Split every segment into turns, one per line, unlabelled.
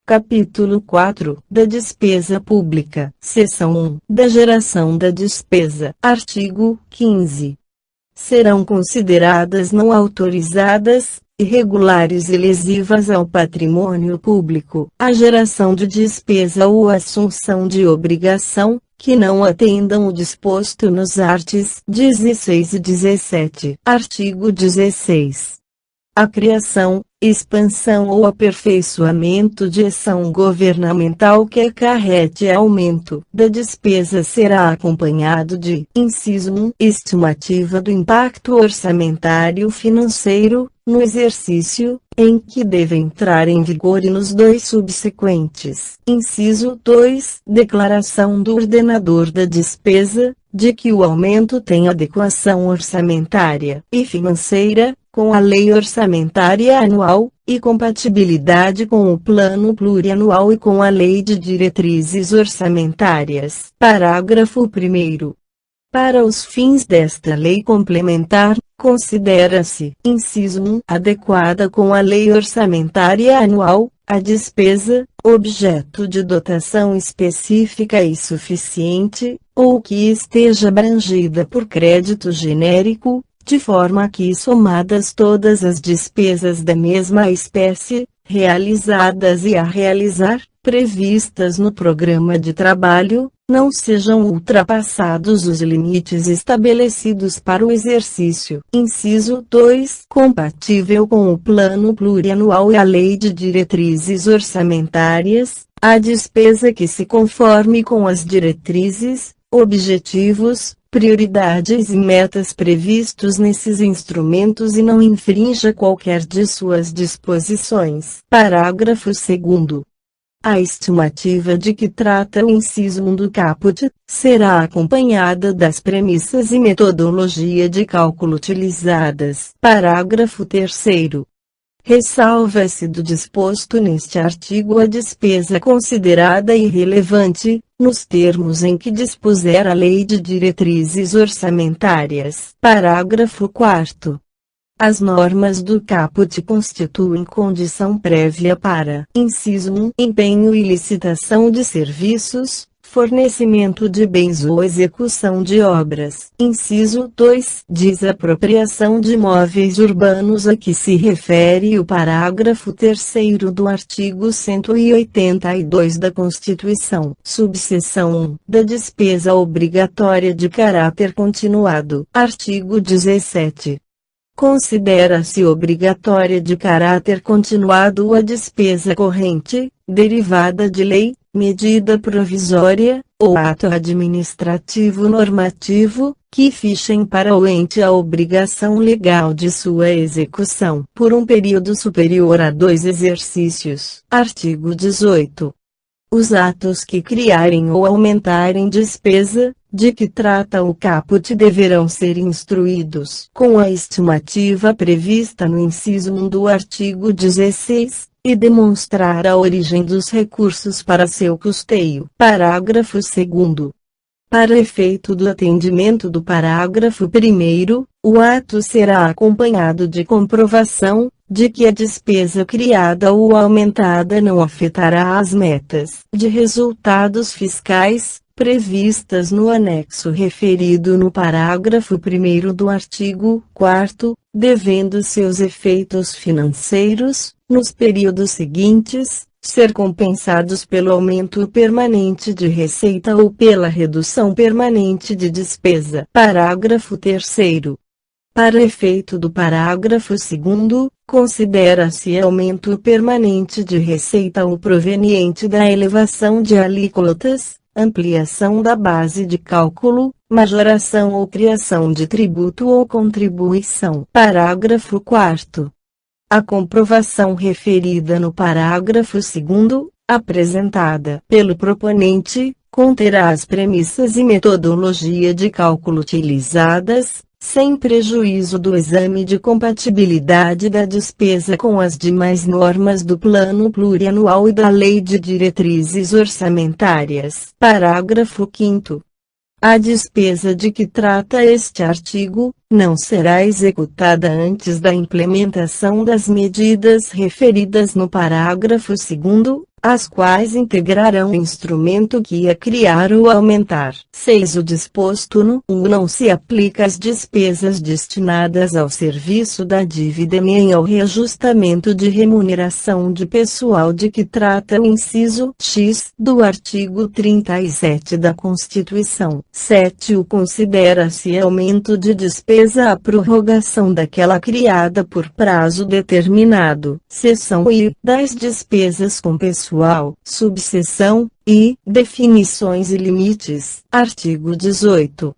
Capítulo 4 da Despesa Pública. Seção 1 da Geração da Despesa. Artigo 15. Serão consideradas não autorizadas, irregulares e lesivas ao patrimônio público a geração de despesa ou assunção de obrigação, que não atendam o disposto nos arts. 16 e 17. Artigo 16. A criação, expansão ou aperfeiçoamento de ação governamental que acarrete aumento da despesa será acompanhado de: inciso 1, estimativa do impacto orçamentário financeiro, no exercício, em que deve entrar em vigor e nos dois subsequentes. Inciso 2, declaração do ordenador da despesa, de que o aumento tem adequação orçamentária e financeira, com a lei orçamentária anual, e compatibilidade com o plano plurianual e com a lei de diretrizes orçamentárias. Parágrafo 1º. Para os fins desta lei complementar, considera-se, inciso 1, adequada com a lei orçamentária anual, a despesa, objeto de dotação específica e suficiente, ou que esteja abrangida por crédito genérico, de forma que somadas todas as despesas da mesma espécie, realizadas e a realizar, previstas no programa de trabalho, não sejam ultrapassados os limites estabelecidos para o exercício. Inciso 2. Compatível com o plano plurianual e a lei de diretrizes orçamentárias, a despesa que se conforme com as diretrizes, objetivos, prioridades e metas previstos nesses instrumentos e não infrinja qualquer de suas disposições. Parágrafo 2º. A estimativa de que trata o inciso 1 do caput, será acompanhada das premissas e metodologia de cálculo utilizadas. Parágrafo 3º. Ressalva-se do disposto neste artigo a despesa considerada irrelevante, nos termos em que dispuser a Lei de Diretrizes Orçamentárias. Parágrafo 4º. As normas do caput constituem condição prévia para: inciso 1, empenho e licitação de serviços, fornecimento de bens ou execução de obras. Inciso 2, desapropriação de imóveis urbanos a que se refere o parágrafo 3º do artigo 182 da Constituição. Subseção 1, da despesa obrigatória de caráter continuado. Artigo 17. Considera-se obrigatória de caráter continuado a despesa corrente, derivada de lei, medida provisória, ou ato administrativo normativo, que fichem para o ente a obrigação legal de sua execução, por um período superior a 2 exercícios. Artigo 18. Os atos que criarem ou aumentarem despesa, de que trata o caput, deverão ser instruídos com a estimativa prevista no inciso 1 do artigo 16, e demonstrar a origem dos recursos para seu custeio. Parágrafo 2º. Para efeito do atendimento do parágrafo 1º, o ato será acompanhado de comprovação, de que a despesa criada ou aumentada não afetará as metas de resultados fiscais, previstas no anexo referido no parágrafo 1º do artigo 4º, devendo seus efeitos financeiros, nos períodos seguintes, ser compensados pelo aumento permanente de receita ou pela redução permanente de despesa. Parágrafo 3º. Para efeito do parágrafo 2º, considera-se aumento permanente de receita ou proveniente da elevação de alíquotas, ampliação da base de cálculo, majoração ou criação de tributo ou contribuição. Parágrafo 4º. A comprovação referida no parágrafo 2º, apresentada pelo proponente, conterá as premissas e metodologia de cálculo utilizadas, sem prejuízo do exame de compatibilidade da despesa com as demais normas do Plano Plurianual e da Lei de Diretrizes Orçamentárias. Parágrafo 5º. A despesa de que trata este artigo, não será executada antes da implementação das medidas referidas no parágrafo 2º, as quais integrarão o instrumento que ia criar ou aumentar. 6. O disposto no 1 não se aplica às despesas destinadas ao serviço da dívida nem ao reajustamento de remuneração de pessoal de que trata o inciso X do artigo 37 da Constituição. 7. O considera-se aumento de despesa a prorrogação daquela criada por prazo determinado. Seção I. Das despesas com pessoal. Subseção I. Definições e limites. Artigo 18.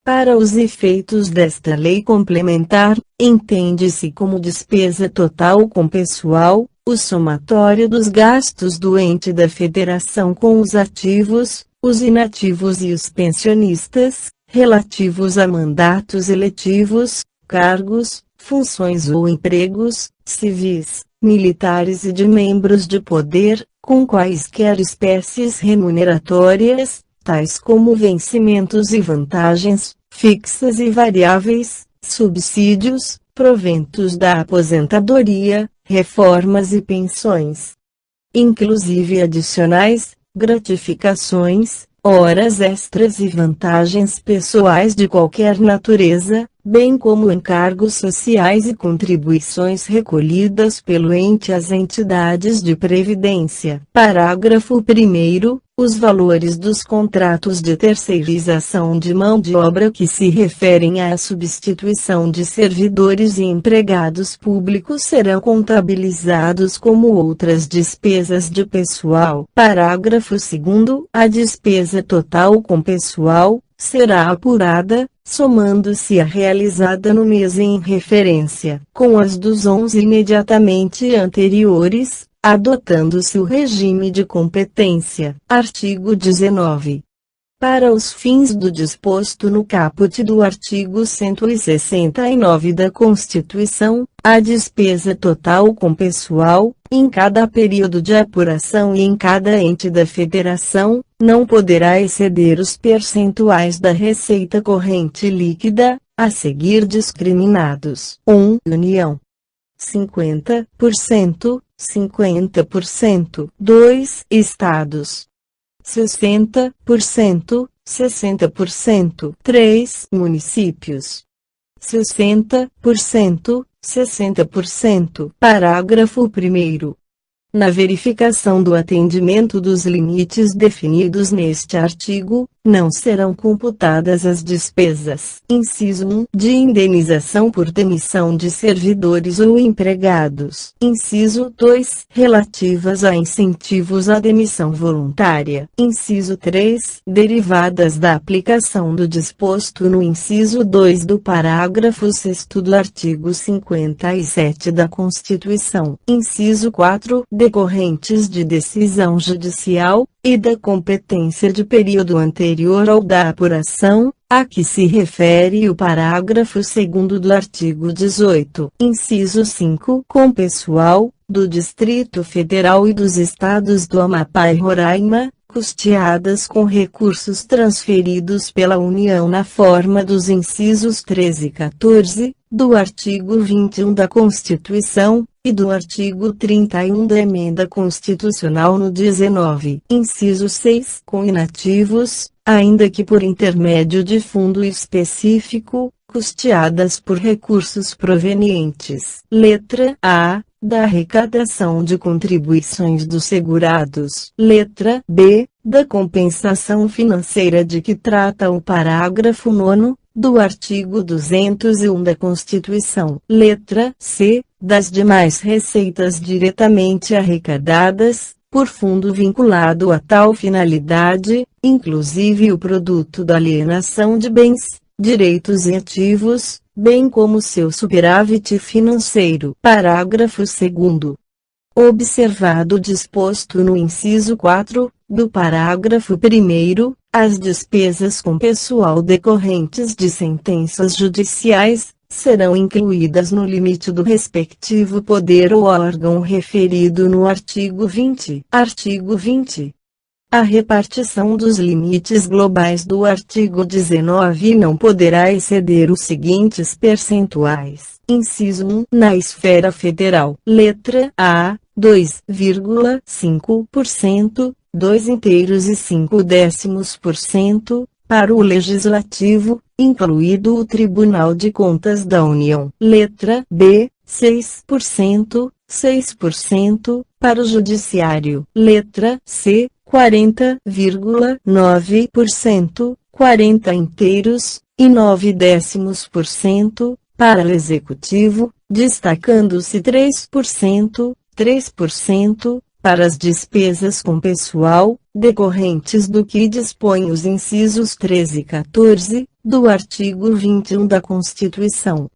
Para os efeitos desta lei complementar, entende-se como despesa total com pessoal, o somatório dos gastos do ente da federação com os ativos, os inativos e os pensionistas, relativos a mandatos eletivos, cargos, funções ou empregos, civis, militares e de membros de poder, com quaisquer espécies remuneratórias, tais como vencimentos e vantagens, fixas e variáveis, subsídios, proventos da aposentadoria, reformas e pensões, inclusive adicionais, gratificações, horas extras e vantagens pessoais de qualquer natureza, bem como encargos sociais e contribuições recolhidas pelo ente às entidades de previdência. Parágrafo 1º. Os valores dos contratos de terceirização de mão de obra que se referem à substituição de servidores e empregados públicos serão contabilizados como outras despesas de pessoal. Parágrafo 2º. A despesa total com pessoal será apurada, somando-se a realizada no mês em referência, com as dos 11 imediatamente anteriores, adotando-se o regime de competência. Artigo 19. Para os fins do disposto no caput do artigo 169 da Constituição, a despesa total com pessoal, em cada período de apuração e em cada ente da federação, não poderá exceder os percentuais da receita corrente líquida, a seguir discriminados. 1. União. 50%, 50%. 2. Estados. 60%, 60%. 3. Municípios. 60%, 60%. Parágrafo 1º. Na verificação do atendimento dos limites definidos neste artigo, não serão computadas as despesas. Inciso 1. De indenização por demissão de servidores ou empregados. Inciso 2. Relativas a incentivos à demissão voluntária. Inciso 3. Derivadas da aplicação do disposto no inciso 2 do parágrafo 6º do artigo 57 da Constituição. Inciso 4. Decorrentes de decisão judicial, e da competência de período anterior ao da apuração, a que se refere o parágrafo 2º do artigo 18. Inciso 5. Com pessoal, do Distrito Federal e dos estados do Amapá e Roraima, custeadas com recursos transferidos pela União na forma dos incisos 13 e 14, do artigo 21 da Constituição, e do artigo 31 da Emenda Constitucional no 19. Inciso 6. Com inativos, ainda que por intermédio de fundo específico, custeadas por recursos provenientes. Letra A. Da arrecadação de contribuições dos segurados. Letra B. Da compensação financeira de que trata o parágrafo 9º, do artigo 201 da Constituição. Letra C. Das demais receitas diretamente arrecadadas, por fundo vinculado a tal finalidade, inclusive o produto da alienação de bens, direitos e ativos, bem como seu superávit financeiro. Parágrafo 2º. Observado o disposto no inciso 4, do parágrafo 1º, as despesas com pessoal decorrentes de sentenças judiciais, serão incluídas no limite do respectivo poder ou órgão referido no artigo 20. Artigo 20. A repartição dos limites globais do artigo 19 não poderá exceder os seguintes percentuais. Inciso 1. Na esfera federal. Letra A. 2,5%, 2,5%, para o Legislativo, incluído o Tribunal de Contas da União. Letra B, 6%, 6%, para o Judiciário. Letra C, 40,9%, 40,9%, para o Executivo, destacando-se 3%, 3%, para as despesas com pessoal, decorrentes do que dispõem os incisos 13 e 14, do artigo 21 da Constituição.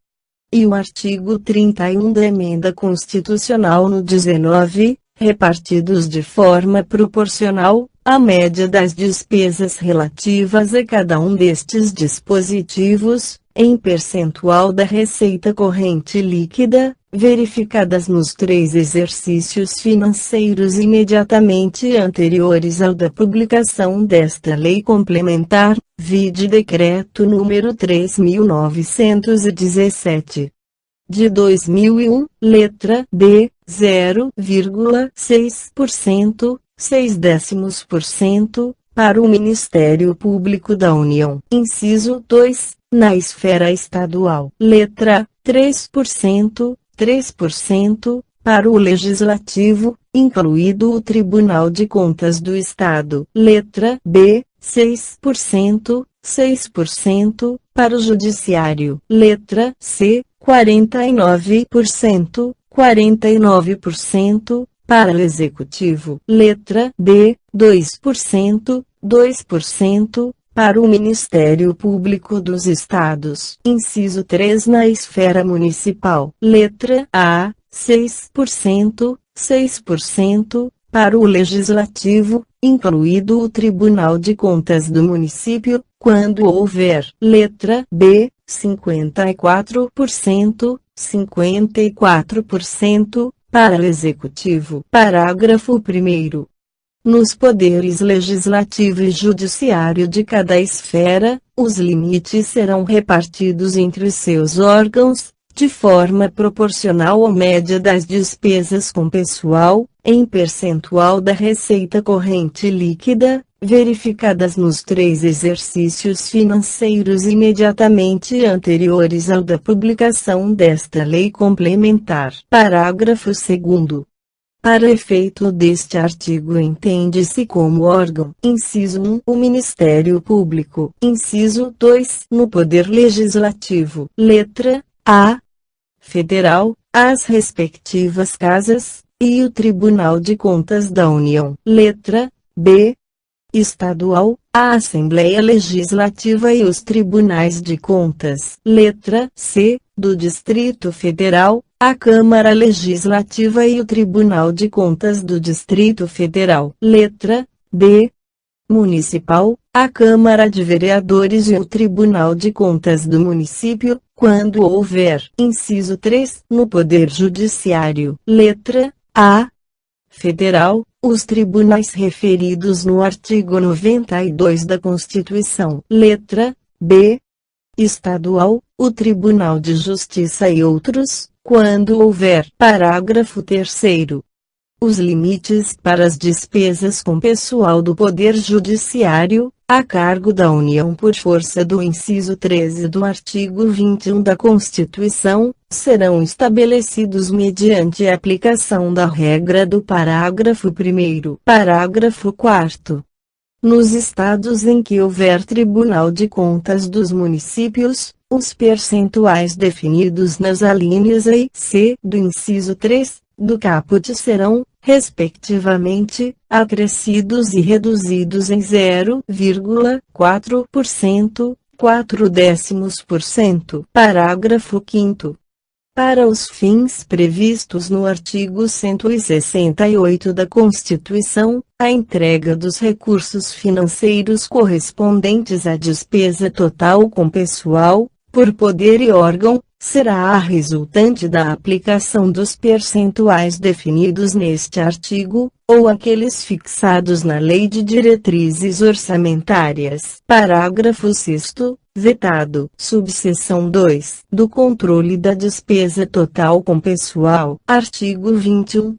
E o artigo 31 da Emenda Constitucional no 19, repartidos de forma proporcional, à média das despesas relativas a cada um destes dispositivos, em percentual da receita corrente líquida, verificadas nos 3 exercícios financeiros imediatamente anteriores ao da publicação desta lei complementar, vide Decreto número 3.917. De 2001, letra D, 0,6%, 0,6%, para o Ministério Público da União. Inciso 2, na esfera estadual. Letra 3%, 3%, para o Legislativo, incluído o Tribunal de Contas do Estado. Letra B, 6%, 6%, para o Judiciário. Letra C, 49%, 49%, para o Executivo. Letra D, 2%, 2%, para o Ministério Público dos Estados. Inciso 3 na esfera municipal. Letra A, 6%, 6%, para o Legislativo, incluído o Tribunal de Contas do município, quando houver. Letra B, 54%, 54%, para o Executivo. Parágrafo 1º. Nos poderes legislativo e judiciário de cada esfera, os limites serão repartidos entre seus órgãos, de forma proporcional à média das despesas com pessoal, em percentual da receita corrente líquida, verificadas nos 3 exercícios financeiros imediatamente anteriores ao da publicação desta lei complementar. Parágrafo 2º. Para efeito deste artigo entende-se como órgão, inciso 1, o Ministério Público, inciso 2, no Poder Legislativo, letra A, Federal, as respectivas casas, e o Tribunal de Contas da União, letra B, Estadual, a Assembleia Legislativa e os Tribunais de Contas, letra C, do Distrito Federal, a Câmara Legislativa e o Tribunal de Contas do Distrito Federal. Letra D. Municipal, a Câmara de Vereadores e o Tribunal de Contas do município, quando houver. Inciso 3. No Poder Judiciário. Letra A. Federal, os tribunais referidos no artigo 92 da Constituição. Letra B. Estadual, o Tribunal de Justiça e outros, quando houver. Parágrafo 3º. Os limites para as despesas com pessoal do Poder Judiciário, a cargo da União por força do inciso 13 do artigo 21 da Constituição, serão estabelecidos mediante a aplicação da regra do parágrafo 1º. Parágrafo 4º. Nos estados em que houver Tribunal de Contas dos municípios, os percentuais definidos nas alíneas A e C do inciso 3 do caput serão, respectivamente, acrescidos e reduzidos em 0,4%, 0,4%. Parágrafo 5º. Para os fins previstos no artigo 168 da Constituição, a entrega dos recursos financeiros correspondentes à despesa total com pessoal, por poder e órgão, será a resultante da aplicação dos percentuais definidos neste artigo, ou aqueles fixados na Lei de Diretrizes Orçamentárias. Parágrafo 6º. Vetado. Subseção 2. Do controle da despesa total com pessoal. Artigo 21.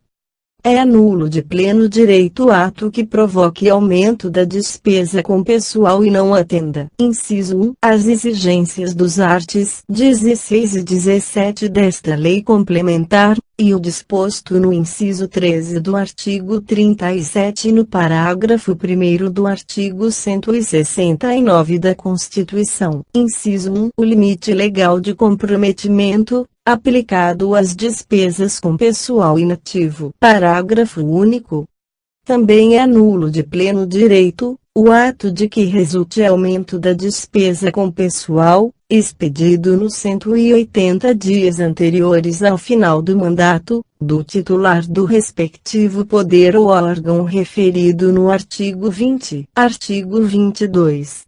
É nulo de pleno direito o ato que provoque aumento da despesa com pessoal e não atenda. Inciso 1. As exigências dos arts. 16 e 17 desta lei complementar, e o disposto no inciso 13 do artigo 37 no parágrafo 1º do artigo 169 da Constituição. Inciso 1. O limite legal de comprometimento, aplicado às despesas com pessoal inativo. Parágrafo único. Também é nulo de pleno direito o ato de que resulte aumento da despesa com pessoal, expedido nos 180 dias anteriores ao final do mandato, do titular do respectivo poder ou órgão referido no artigo 20. Artigo 22.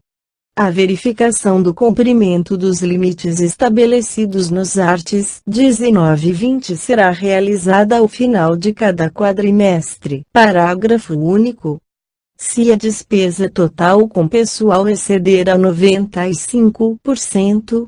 A verificação do cumprimento dos limites estabelecidos nos arts. 19 e 20 será realizada ao final de cada quadrimestre. Parágrafo único. Se a despesa total com pessoal exceder a 95%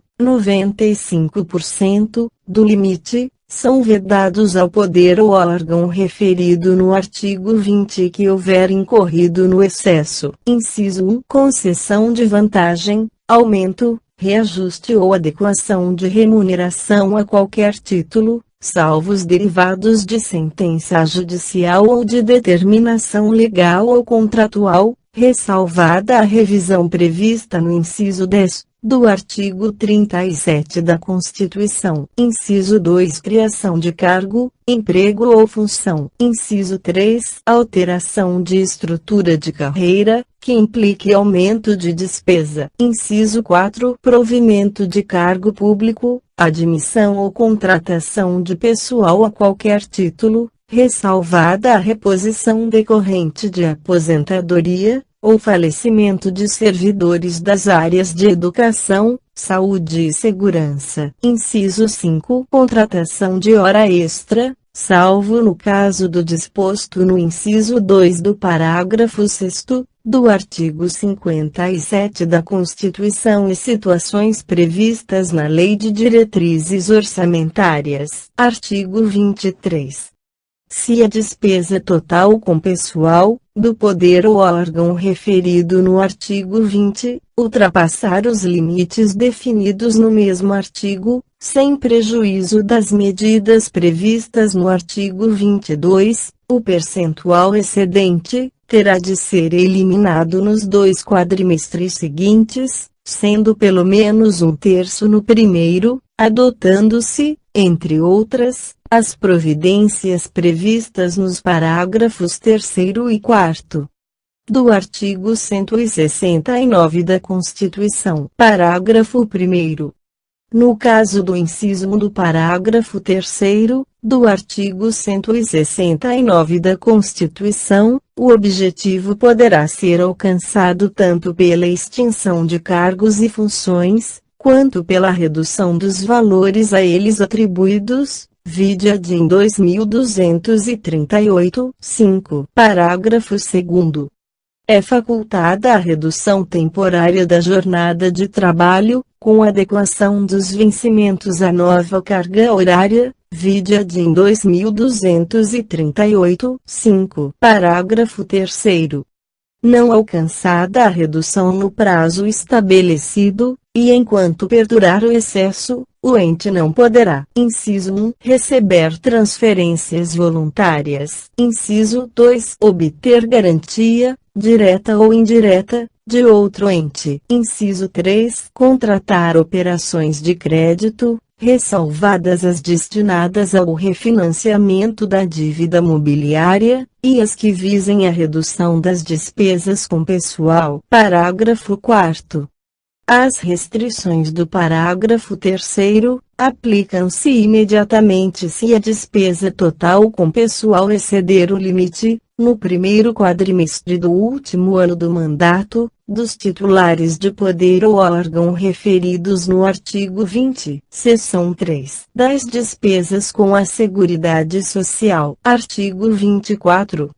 do limite, são vedados ao poder ou órgão referido no artigo 20 que houver incorrido no excesso. Inciso 1. Concessão de vantagem, aumento, reajuste ou adequação de remuneração a qualquer título, salvo os derivados de sentença judicial ou de determinação legal ou contratual, ressalvada a revisão prevista no inciso 10 do artigo 37 da Constituição. Inciso 2. Criação de cargo, emprego ou função. Inciso 3. Alteração de estrutura de carreira, que implique aumento de despesa. Inciso 4. Provimento de cargo público, admissão ou contratação de pessoal a qualquer título, ressalvada a reposição decorrente de aposentadoria, ou falecimento de servidores das áreas de educação, saúde e segurança. Inciso 5. Contratação de hora extra, salvo no caso do disposto no inciso 2 do parágrafo 6º, do artigo 57 da Constituição e situações previstas na Lei de Diretrizes Orçamentárias. Artigo 23. Se a despesa total com pessoal, do poder ou órgão referido no artigo 20, ultrapassar os limites definidos no mesmo artigo, sem prejuízo das medidas previstas no artigo 22, o percentual excedente terá de ser eliminado nos 2 quadrimestres seguintes, sendo pelo menos 1/3 no primeiro, adotando-se, entre outras, as providências previstas nos parágrafos 3º e 4º do artigo 169 da Constituição. Parágrafo 1º. No caso do inciso 1 do parágrafo 3º do artigo 169 da Constituição, o objetivo poderá ser alcançado tanto pela extinção de cargos e funções, quanto pela redução dos valores a eles atribuídos, vide a DIN 2238, 5. Parágrafo 2º. É facultada a redução temporária da jornada de trabalho, com adequação dos vencimentos à nova carga horária, vide a DIN 2238, 5. Parágrafo 3º. Não alcançada a redução no prazo estabelecido, e enquanto perdurar o excesso, o ente não poderá. Inciso 1. Receber transferências voluntárias. Inciso 2. Obter garantia, direta ou indireta, de outro ente. Inciso 3. Contratar operações de crédito, ressalvadas as destinadas ao refinanciamento da dívida mobiliária, e as que visem a redução das despesas com pessoal. Parágrafo 4º. As restrições do parágrafo 3º aplicam-se imediatamente se a despesa total com pessoal exceder o limite, no primeiro quadrimestre do último ano do mandato, dos titulares de poder ou órgão referidos no artigo 20, seção 3, das despesas com a Seguridade Social. Artigo 24.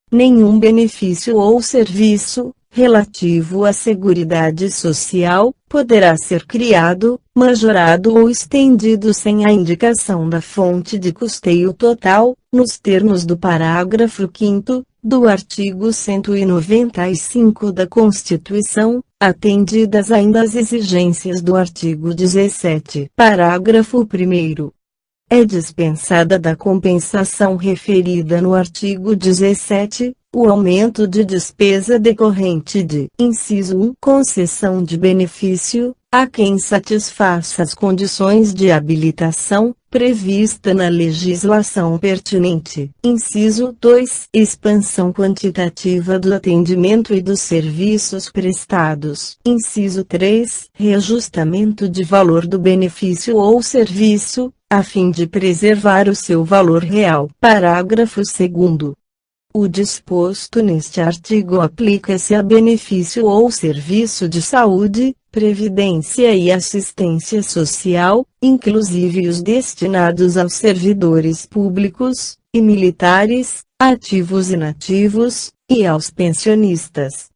Nenhum benefício ou serviço, relativo à Seguridade Social, poderá ser criado, majorado ou estendido sem a indicação da fonte de custeio total, nos termos do parágrafo 5º do artigo 195 da Constituição, atendidas ainda as exigências do artigo 17, parágrafo 1º. É dispensada da compensação referida no artigo 17, o aumento de despesa decorrente de, inciso 1, concessão de benefício, a quem satisfaça as condições de habilitação, prevista na legislação pertinente. Inciso 2, expansão quantitativa do atendimento e dos serviços prestados. Inciso 3, reajustamento de valor do benefício ou serviço, a fim de preservar o seu valor real. Parágrafo 2º. O disposto neste artigo aplica-se a benefício ou serviço de saúde, previdência e assistência social, inclusive os destinados aos servidores públicos e militares, ativos e inativos, e aos pensionistas.